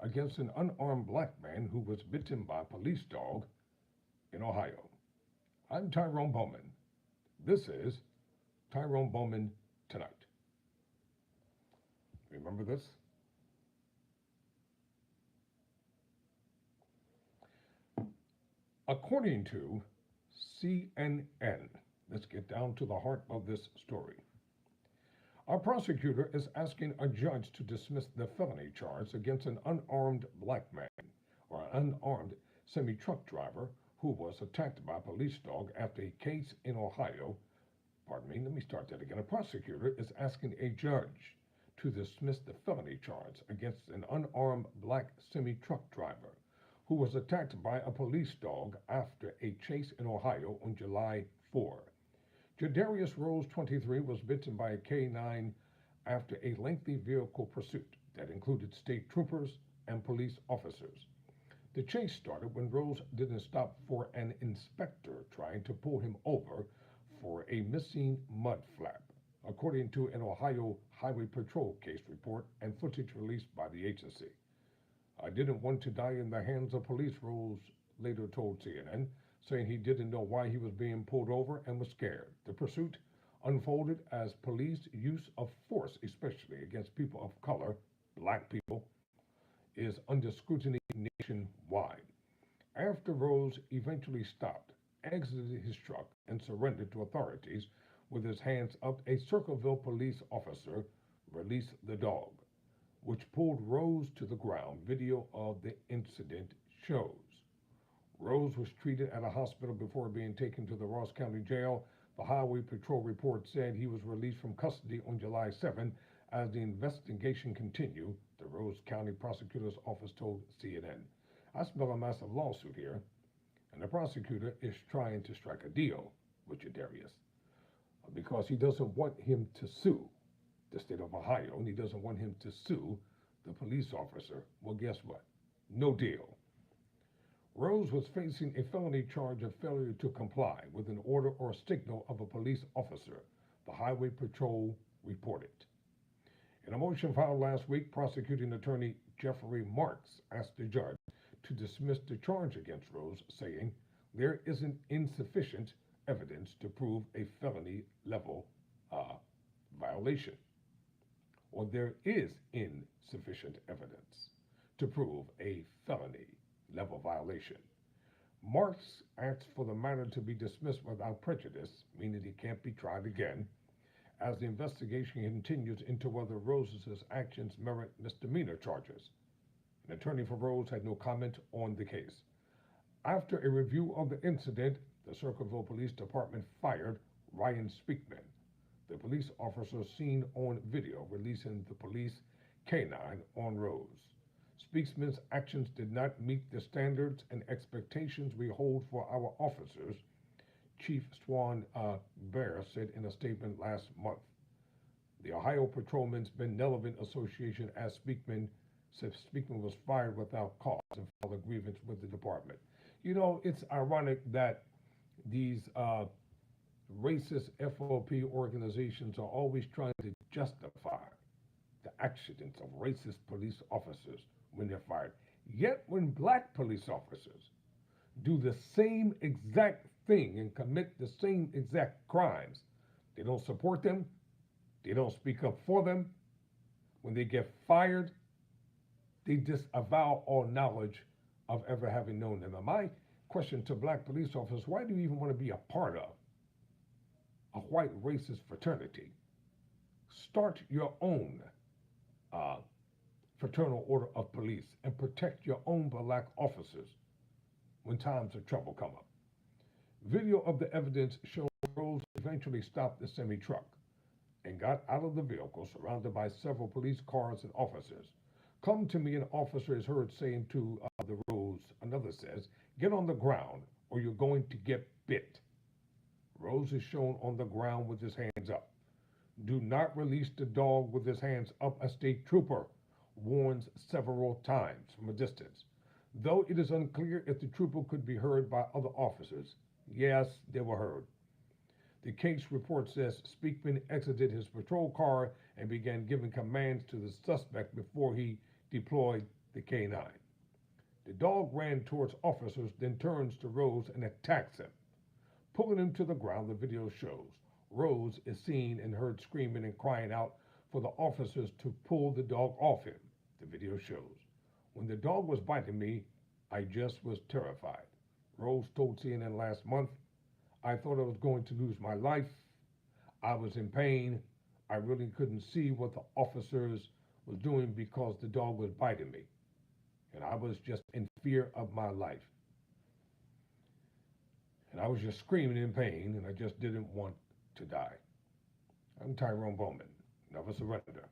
against an unarmed black man who was bitten by a police dog in Ohio. I'm Tyrone Bowman. This is Tyrone Bowman Tonight. Remember this? According to CNN, let's get down to the heart of this story. Our prosecutor is asking a judge to dismiss the felony charge against an unarmed black man or an unarmed semi-truck driver who was attacked by a police dog after a case in Ohio. Let me start that again. A prosecutor is asking a judge to dismiss the felony charge against an unarmed black semi-truck driver who was attacked by a police dog after a chase in Ohio on July 4. Jadarius Rose, 23, was bitten by a canine after a lengthy vehicle pursuit that included state troopers and police officers. The chase started when Rose didn't stop for an inspector trying to pull him over for a missing mud flap, according to an Ohio Highway Patrol case report and footage released by the agency. I didn't want to die in the hands of police, Rose later told CNN, saying he didn't know why he was being pulled over and was scared. The pursuit unfolded as police use of force, especially against people of color, black people, is under scrutiny nationwide. After Rose eventually stopped, exited his truck, and surrendered to authorities with his hands up, a Circleville police officer released the dog, which pulled Rose to the ground. Video of the incident shows. Rose was treated at a hospital before being taken to the Ross County Jail. The Highway Patrol report said he was released from custody on July 7 as the investigation continued, the Rose County Prosecutor's Office told CNN. I smell a massive lawsuit here, and the prosecutor is trying to strike a deal with Jadarius because he doesn't want him to sue the state of Ohio, and he doesn't want him to sue the police officer. Well, guess what? No deal. Rose was facing a felony charge of failure to comply with an order or signal of a police officer, the Highway Patrol reported. In a motion filed last week, prosecuting attorney Jeffrey Marks asked the judge to dismiss the charge against Rose, saying there isn't insufficient evidence to prove a felony level violation, or there is insufficient evidence to prove a felony level violation. Marks asked for the matter to be dismissed without prejudice, meaning he can't be tried again, as the investigation continues into whether Rose's actions merit misdemeanor charges. An attorney for Rose had no comment on the case. After a review of the incident, the Circleville Police Department fired Ryan Speakman, the police officer seen on video releasing the police canine on Rose. Speakman's actions did not meet the standards and expectations we hold for our officers, Chief Swan Bear said in a statement last month. The Ohio Patrolmen's Benevolent Association asked Speakman, said Speakman was fired without cause and filed a grievance with the department. You know, it's ironic that these racist FOP organizations are always trying to justify the actions of racist police officers when they're fired. Yet when black police officers do the same exact thing and commit the same exact crimes, they don't support them, they don't speak up for them. When they get fired, they disavow all knowledge of ever having known them. And my question to black police officers, why do you even want to be a part of a white racist fraternity? Start your own fraternal order of police and protect your own black officers when times of trouble come up. Video of the evidence shows Rose eventually stopped the semi-truck and got out of the vehicle surrounded by several police cars and officers. Come to me, an officer is heard saying to the Rose. Another says, get on the ground or you're going to get bit. Rose is shown on the ground with his hands up. Do not release the dog with his hands up, a state trooper warns several times from a distance. Though it is unclear if the trooper could be heard by other officers, yes, they were heard. The case report says Speakman exited his patrol car and began giving commands to the suspect before he deployed the canine. The dog ran towards officers, then turns to Rose and attacks him, pulling him to the ground. The video shows Rose is seen and heard screaming and crying out for the officers to pull the dog off him. The video shows. When the dog was biting me, I just was terrified. Rose told CNN last month, I thought I was going to lose my life. I was in pain. I really couldn't see what the officers was doing because the dog was biting me. And I was just in fear of my life. And I was just screaming in pain, and I just didn't want to die. I'm Tyrone Bowman. Never surrender.